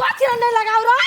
कथि नहीं लगाऊ रे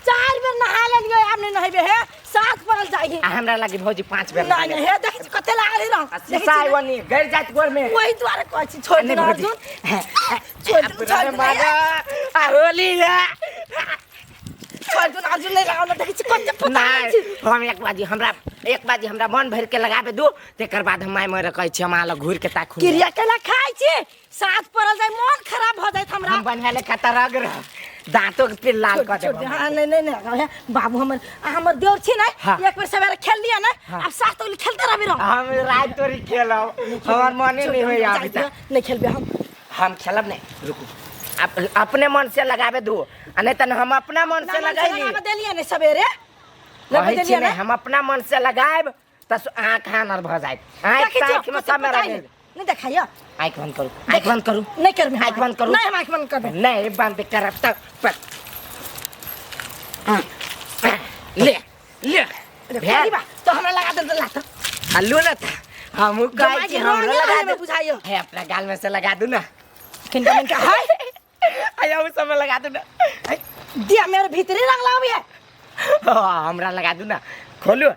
4 बेर नहा लेलियो आब नहीं नहबे हे साथ पड़ल जाई हमरा लागि भौजी 5 बेर नहीं नहीं हे देख कते लागल रह सिसाई वनी गैर जात गोर में वही द्वारे कहछि छोड़ दे अर्जुन छोड़ दे आ होली है अर्जुन नहीं लगाऊ देख कते पता हम एक बाजी हमरा मन भर के लगाबे दू तेकर बाद हम माय मर कहै छी हमरा घूर के ताखु क्रिया केला खाइ छी साथ पड़ल जाय मन खराब भ जाय हमरा हम बनहाले कतरग रह दांतों के पिल लाल कर दे हां नहीं बाबू हमर देवर छी ना एक बेर सवेरे खेल लिया ना अब साथ तो खेलते रहबे हम रात तोरी खेलौ हमर मन नहीं होय अभी तक नहीं खेलबे हम खेलब नहीं रुकू अपने मन से लगाबे दू नहीं त हम अपना मन से लगाई लगा देलिए ने सवेरे लगा देलिए ना हम अपना मन से लगाएब त आंख हानर भ जाय आंख में सब मेरा नहीं दिखाइयो आंख बंद करू नहीं करबे आंख बंद करू नहीं हम आंख बंद करबे नहीं बंद करब तक ले भेरी बा तो हमरा लगा दे ला त हल्लू ना था हम कहै छी हमरा लगा दे बुझाइयो है अपना गाल में से लगा दू ना किनका मन का है आया उस समय लगा दू ना दिया मेरे भीतरी रंग लाबिए हमरा लगा दू ना खोलू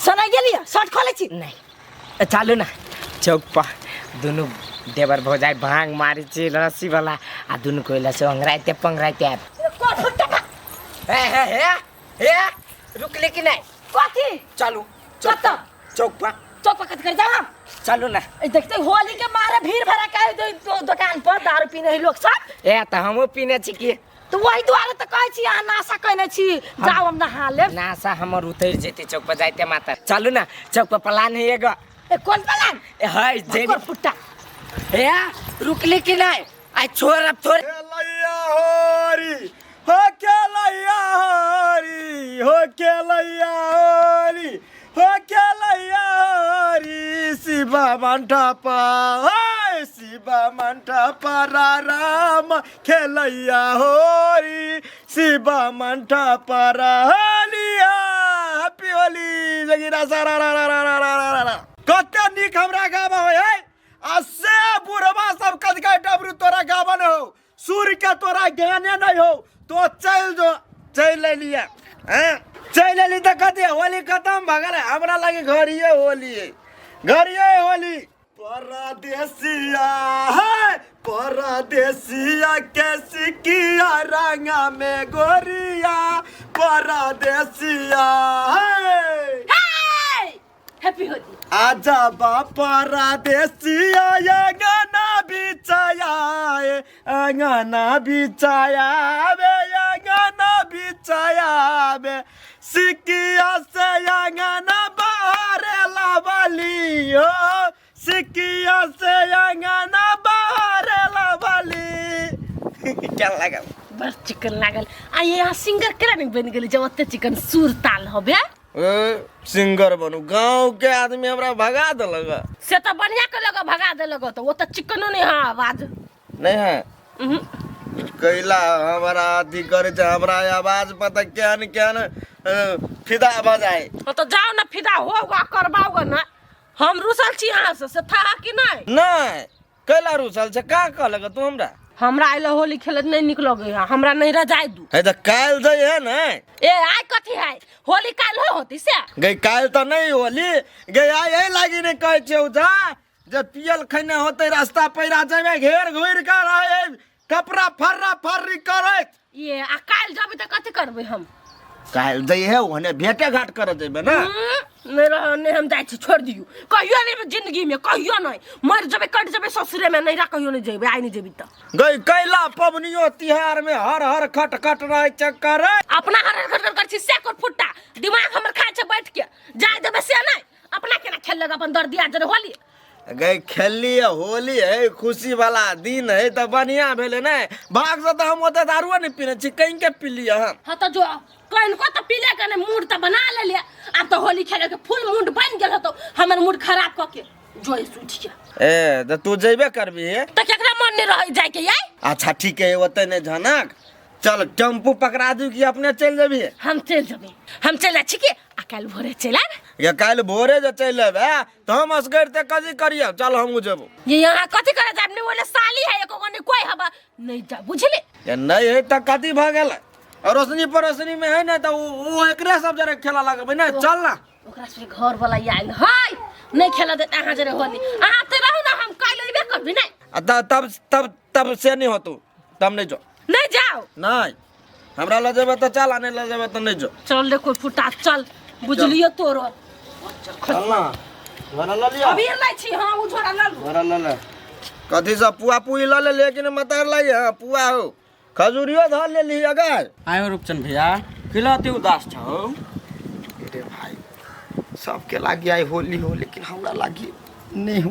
सना गेलिए शर्ट खोले छी नहीं चालू ना चौक पर दोनों देवर भौजाई भांग मारी छी रस्सी वाला आ दोनों कोइला से अंगराइते पंगराइते हे रुक ले कि नहीं कथि चलू चौक पर कत कर जाओ चलू ना देखते होली के मारे भीड़ भरा के दुकान पर दारू पीने लोग सब ए त हमहु पीने छी की तो वही द्वारे तो कहै छी अहाँ नाशा कहने छी जाओ हम नहा लेब नाशा हमर उतर जेते चौक पर जाइते माता चलू ना चौक पर प्लान है एगो कौन प्लान है जेनी फुट्टा ए रुकले कि नहीं आई छोड़ अब छोड़ लैया होरी हो के लैया होरी हो के लैया होरी हो के लैया होरी शिवा मंडपा शिवा मंडपा राम खेलैया होरी शिवा मंडपा रालिया हैप्पी होली जगिरा सारा रा कते निक हमरा गावा होय है असे बुढ़वा सब कद का डबरू तोरा गावा न हो सूर्य के तोरा ज्ञाने नहीं हो तो चल ले लिया हैं चल ले ली त कते होली खत्म भगल हमरा लगे घरिए होली परदेसिया है परदेसिया कैसी किया रंगा में गोरिया परदेसिया है हैप्पी होली आजा बापा परदेसिया अंगना बिछाया बे सिकिया से अंगना बाहर लावली हो सिकिया से अंगना बाहर लावली क्या लगा बस चिकन लागल आ यहाँ सिंगर केला नहीं बन गेली जब ओते चिकन सुर ताल होबे सिंगर बनू गांव के आदमी हमरा भगा देलक से तो बढ़िया के लगा भगा देलक तो वो तो चिकनो नहीं है आवाज नहीं है कैला हमारा अथी करे छै हमरा आवाज पता क्या न फिदा बजाए तो जाओ ना फिदा होगा करवाओगे ना हम रुसल छी यहाँ से था कि नहीं नहीं कैला रुसल छै का कहलक तू हमरा आइले होली खेलत नहीं निक लगे हमरा नहीं रजाय दू है त काल जाय है ना ए आइ कथि है होली काल होती से गई काल तो नहीं होली गई आई है लागी ने कहै छै उठा जब पियल खने होते रास्ता पैरा जामे घेर घुर कर आए कपड़ा फर्रा फर्री करे ये आ काल जब त कथि करबे हम काल जाय है ओने भेटे घाट कर जेबे ना नहीं हम जाय छी छोड़ दियो कहियो नहीं जिंदगी में कहियो नहीं मर जबे कट जबे ससुरे में नहीं कहियो नहीं जेबे आई नहीं जेबी त गई कैला पबनियो तिहार में हर हर खट खट रहे चक्कर अपना हर हर कर छी से को फुट्टा दिमाग हमर खा छ बैठ के जाय देबे से नहीं अपना केना खेल लगा अपन दर्दिया जरे होली गई खेली होली है खुशी वाला दिन है तो बढ़िया भेले ना भाग से तो हम ओते दारू नहीं पीने छी कहीं के पी लिया हम हां तो जो कहीं को तो पीले कने मूड तो बना ले ले अब तो होली खेले के फुल मूड बन गेल तो हमर मूड खराब क के जोई सुठिया तो तू जेबे करबी तो केकरा मन नहीं रह जाय के याई अच्छा ठीक है ओते ने झनक चल टेम्पू पकड़ा दू कि अपने चल जेबी? हम चल जबे, हम चल छी के अकाल भोरे चलब। ये काल भोरे जे चल लेबे तो हम असगरते कथी करिए? चल हम जेबो। ये यहाँ कथी करे जाबने बोले साली है एको कोने कोई हबा नहीं जा बुझले। ये नहीं है त कथी भ गेल? और रोशनी परोसनी में है ना तो वो एकरे सब जरे खेला लगबे ना। चल ना ओकरा से घर वाला आइल हाय नहीं खेला देता अहाँ जरे होली अहाँ ते रहू ना हम काल लेबे करबी नहीं। तब से नहीं होतू तब नहीं जो नहीं जाओ नहीं हमरा ले जेबे तो चल आने ले जेबे तो नहीं जो। चल ले कोई फुटा चल बुझलियो तोरो। चल ना घरा ले लिया अभी लाई छी हां उ झोरा ल घरा ले ले कथी सब पुआ पुई ले ले लेकिन मतार लगे हां पुआ हो खजूरियो धर ले ली अगर आयो रूपचंद भैया खिलाते उदास छौ। अरे भाई सबके लागी आई होली हो लेकिन हमरा लागी नहीं हो।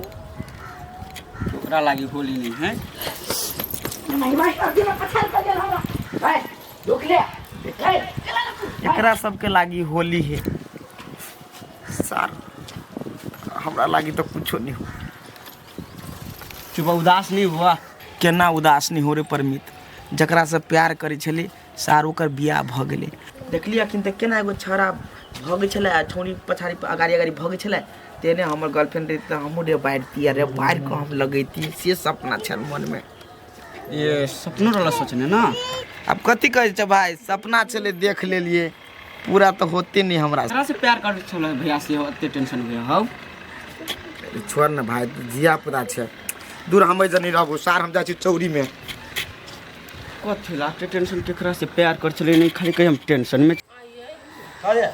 ओकरा लागी होली नहीं है। नहीं भाई अभी मैं पछाड़ कर दे हमरा भाई रुक ले एकरा सबके लागी होली है सर हमरा लागी तो कुछ नहीं हो। चुप उदास नहीं हुआ? केना उदास नहीं हो रे परमित? जकरा से प्यार करे छले सार ओकर बियाह भ गेले देखली अखिन तक केना एगो छौरा भगे छले आ छोरी पछाड़ी अगाड़ी अगाड़ी भगे छले तेने हमर गर्लफ्रेंड रही त हमहु रे बाइरती रे बाहर को हम लगैती से सपना छल मन में। ये सपनों वाला सोचने ना। अब कथी कहे छ भाई सपना छले देख लेलिए पूरा तो होते नहीं हमरा एकरा से प्यार कर छलो भैया से ओते टेंशन भैया हौ। छोड़ ना भाई जिया पुरा छ दूर हम जनी रहबो सार हम जा छी चौरी में। कथी लाटे टेंशन केकरा से प्यार कर छले नहीं खाली कहीं हम टेंशन में। अरे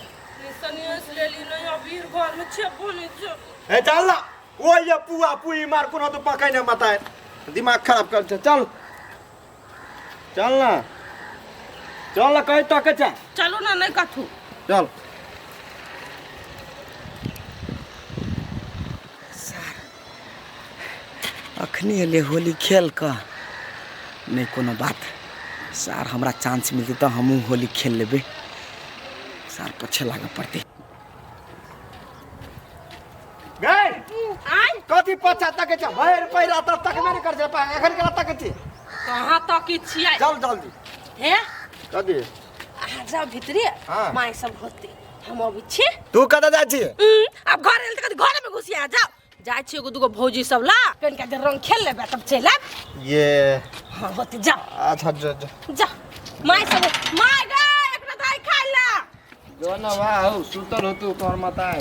सनियस ले ली नहीं अभी घर में छेपो नहीं छ ए चल ना वो ये पुआ पुई मार कोनो तो पकाई ना बताए दिमाग खराब कर चल चल ना कहीं तो के चलो ना नहीं कथू चल अखनी एले होली खेल का नहीं कोनो बात सार हमरा चांस मिलती तो हमहू होली खेल लेबे सार पछे लागे पड़ते गए आई कथी पछा तक छ भैर पैरा त तक नहीं कर जे पाए एखन केला तक छी कहां तक की छियै चल जल्दी हे कथी आ जा भीतरी हाँ। माय सब होते हम अभी छी तू कदा जा छी अब घर एल त घर में घुसिया जाओ जाय छी एगो दुगो भौजी सब ला कनिका देर रंग खेल लेबे तब चलब ये हां होते जा अच्छा जा जा माय सब माय गा एकरा दाई खाइ ला जो ना वाह सुतल हो तू तोर माता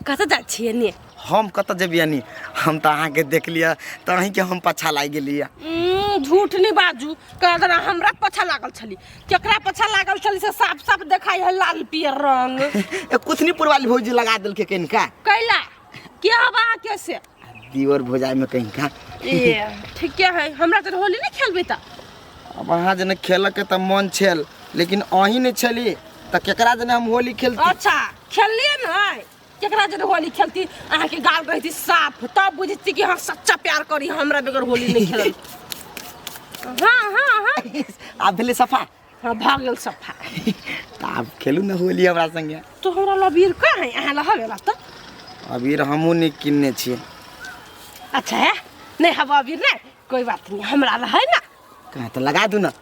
कत जा छिए ने हम कत जेबियानी हम त अहाँ के देख लिया तही के हम पछा लाग गेलिया झूठ नहीं बाजू कहदरा हमरा पछा लागल छली केकरा पछा लागल छली से साफ साफ देखाई है लाल पियर रंग ए कुथनीपुर वाली भौजी लगा देल के कनिका कैला क्या बा कैसे दीवर भोजाई में कनिका ए ठीक है हमरा त होली नहीं खेलबे त अब अहाँ जने खेल के त मन छल लेकिन अही नहीं छली त केकरा जने हम होली खेलती। अच्छा खेलिए नहीं केकरा जने होली खेलती अहाँ के गाल रहती साफ तब बुझती कि हां सच्चा प्यार करी हमरा बगैर होली नहीं खेलल। हां आप भेले सफा हां भाग गेल सफा त आप खेलू ना होली हमरा संगे तो हमरा लबीर का है अहाँ लहवेला त अबीर हमहू नहीं किनने छी। अच्छा है नहीं हवा अबीर नहीं कोई बात नहीं हमरा है ना कहाँ तो लगा दू ना।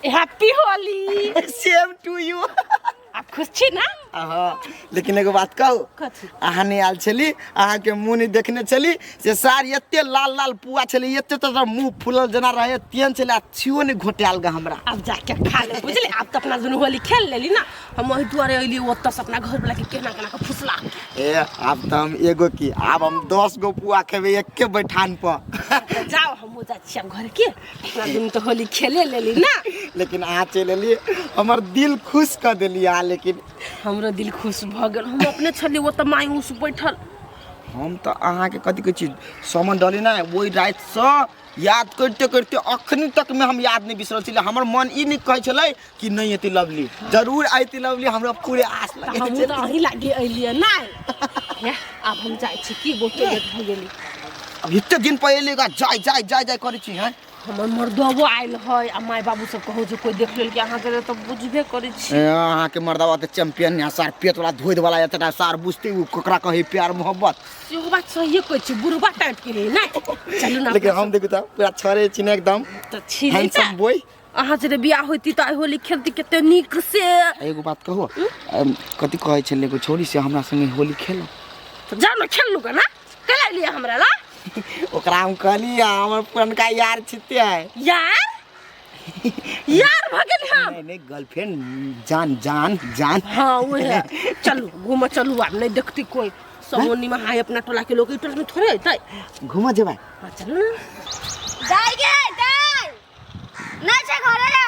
Happy Holi same to you आप खुश छी ना हाँ लेकिन एगो बात कहू कथी अहाँ नहीं आयल छली अहाँ के मुँह नहीं देखने छली से सार एते लाल लाल पुआ छली एते तो मुँह फूलल जना रहे तेन छले छियो नहीं घोटाल गा हमरा। अब जाके खा ले बुझले अब तो अपना दुनू होली खेल लेली ना हम वही दुआरे अइली ओत से अपना घर वाला के केना केना के फुसला ए अब तो हम एगो की अब हम 10 गो पुआ खेबे एक के बैठान पर जाओ हम जा छी घर के अपना दुनू तो होली खेले लेली ना लेकिन अहाँ चल एली हमर दिल खुश कर देली अहाँ लेकिन हमरो दिल खुश भ गेल हम अपने छली वो त मायूस बैठल हम तो अहाँ के कथी के चीज सामान डाली ना वही रात से याद करते करते अखनी तक में हम याद नहीं बिसरल छी हमर मन ई नहीं कहे छले कि नहीं एती लवली जरूर आईती लवली हमरा पूरे आस लगे हम त अही लागे अइलिए ना हे अब हम जाय छी की बोतल भ गेली अब इतने दिन पहले का जाय जाय जाय जाय करे छी हैं हमर मर्दबो आइल है आ माय बाबू सब कहू जे कोई देख लेल कि अहाँ जरे तो बुझबे करै छी अहाँ के मर्दावा त चैंपियन है सार पेट वाला धोइ वाला एतटा सार बुझते उ ककरा कहे प्यार मोहब्बत सेहो बात सही कहै छी बुढ़बा टाइप के रे नै चलू ना लेकिन हम देखू त पूरा छरे चिने एकदम त छी हैंडसम बॉय अहाँ जरे बियाह होती त होली खेलती कते नीक से एगो बात कहू कथि कहै छले एगो छोरी से हमरा संगे होली खेलो तो जाओ ना खेल लूगा ना कला लिया हमरा ला ओकरा हम कहली हमर पुरनका यार छिते है यार यार भगल हम नहीं गर्लफ्रेंड जान जान जान हां वो है चलू घूम चलू अब नहीं देखती कोई समोनी में हाय अपना टोला के लोग टोला में थोड़े होतै घूम जेबा हां चलू ना दाई गे दाई ना छे घरे रे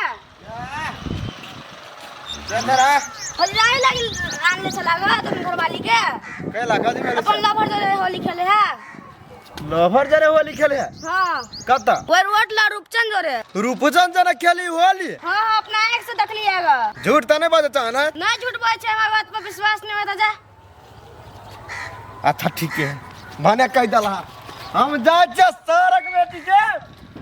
चंद्रा होली रानी लगी आने चला गया तुम घर वाली के केला कदी में अपन लवर जरे होली खेले है लवर जरे होली खेले है हां कत्ता वो रोट ला रूपचंद जरे रूपचंद जरे खेली होली हां अपना एक से देख लिएगा झूठ त नहीं बात चाहना ना झूठ बोल छे हमारी बात पर विश्वास नहीं होता जा अच्छा ठीक है माने कह दला हम जाय छ सरक बेटी के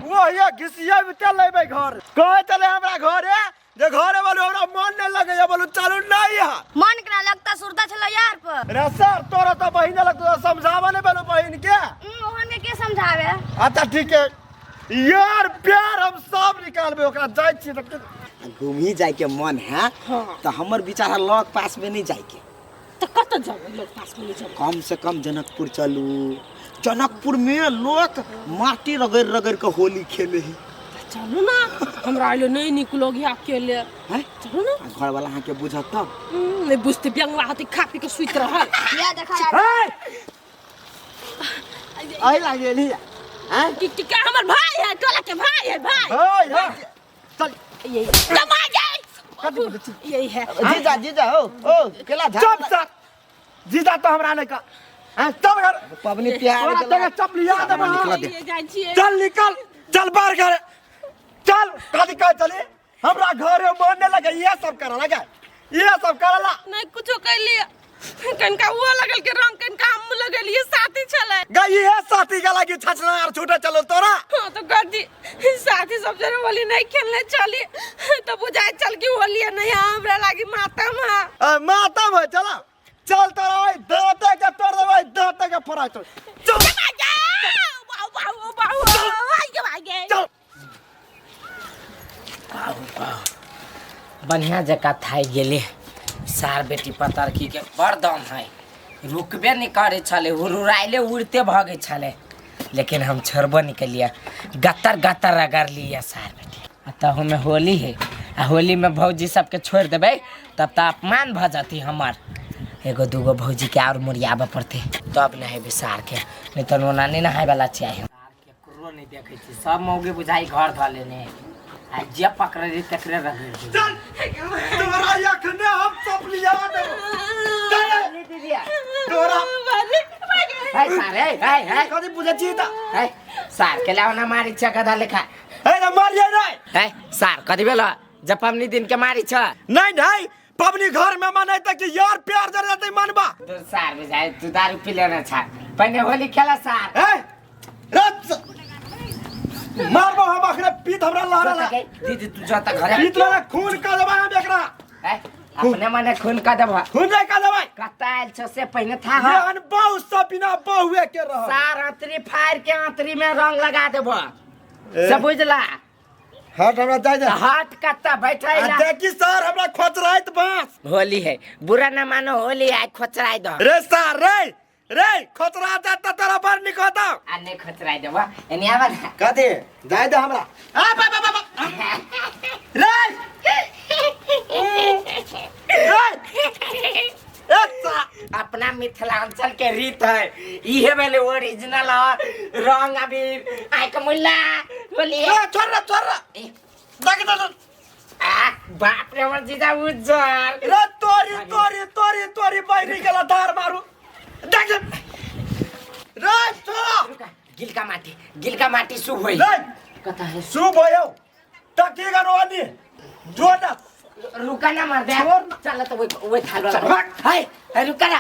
वो या घिसिया में चल लेबे घर कह चले हमरा घर है जे घरे वाले हमरा मन नहीं लगे या बोलू चलू नहीं है मन करा लगता सुरता छला यार पर रे सर तोरा तो बहिन लगतो समझावा नहीं बेलो बहिन के ओहन के समझावे अच्छा ठीक है यार प्यार हम सब निकालबे ओकरा जाय छी त घूम ही जाय के मन है तो हमर विचार लॉक पास में नहीं जाय के तो कत जाओ लोग पास में जाओ कम से कम जनकपुर चलू जनकपुर में लोग माटी रगड़ रगड़ के होली खेले है चलू ना हमरा आइलो नहीं निकलोगी अकेले हैं चलू ना घर वाला हां के बुझत तब नहीं बुझते बियांगवा होती खा पी के सुइत रहल या देखा आई लागेली हैं कि क्या हमर भाई है टोला के भाई है भाई ओए चल यही कमा जाए यही है जीजा हो ओ केला चुप सर जीजा तो हमरा नहीं का हैं चल घर पबनी प्यार के तेरे चपलिया दे निकल दे ये जाय छी चल निकल चल बाहर घर चल कदी का चले हमरा घर में मन नहीं लगे ये सब करे लगा ये सब करला नहीं कुछो कर लिया कनका वो लगल के रंग कनका हम लगल ये साथी चले गई है साथी का लगी छछना और छूटे चलो तोरा हां तो गर्दी साथी सब जरे होली नहीं खेलने चली तो बुझाए चल की होली नहीं हमरा लागी मातम है मातम है चला चल तोरा ओए दांते के तोड़ दे ओए दांते के फराय तो चल चल बढ़िया जगह थाई गेले सार बेटी पतरकी के बड़ दम है रुकबे नहीं करे छले हुरुराइले उड़ते भागे छले लेकिन हम छोड़बो नहीं कलिया गतर गतर रगड़ लिया सार बेटी तो हमें होली है आ होली में भौजी सबके छोड़ देबे तब तो अपमान भ जाती हमार एगो दूगो भौजी के और मुरियाबे पड़ते तब नहीं बिसार के नहीं तो नोना नहीं नहाय वाला चाहिए केकरो नहीं देखे छी सब मौगे बुझाई घर ध लेने आ जे पकड़ रे तकरे रगड़ दी चल तोरा यखने हम सब लिया दे ले दीदी तोरा हाय सारे हाय कदी बुझे छी त हाय सार के लावना मारी छ गधा लेखा ए ना मारिए नहीं हाय सार कदी बेला जपमनी दिन के मारी छ नहीं नहीं पबनी घर में मनाई त कि यार प्यार जर जाते मनबा तो सार बुझाए तू दारू पी लेना छ पहले होली खेला सार ए रत मारबो हम अखरे पीत हमरा लहरा दीदी तू जाता घरे पीत लहरा खून का दबा हम एकरा अपने मने खून का दबा खून नहीं का दबा कताल छ से पहले था ये अनबहु सब बिना बहुए के रह सार अंतरी फायर के अंतरी में रंग लगा देबो सब बुझला हट हमरा जाय दे हट कत्ता बैठै आ देखी सर हमरा खोचराइत बांस होली है बुरा न मानो होली आइ खोचराई दो रे सर रे खोचरा जात त तोरा पर निकोता आ नहीं खोचराई देबो एनी आवा कथि जाय दे हमरा आ बा रे अपना मिथिलांचल के रीत है इहे वाले ओरिजिनल रंग अबीर आइ के मुल्ला होली छोड़ देख दे बाप रे हमर जीजा उज्जर रे तोरी बैरी गेला धार मारू देख रे छोड़ गिलका माटी शुभ होई रे कता है शुभ भयो तकी गनोनी जोड़ा रुका ना मर दे चल तो वो थाल वाला चल, भाग। हाय रुका ना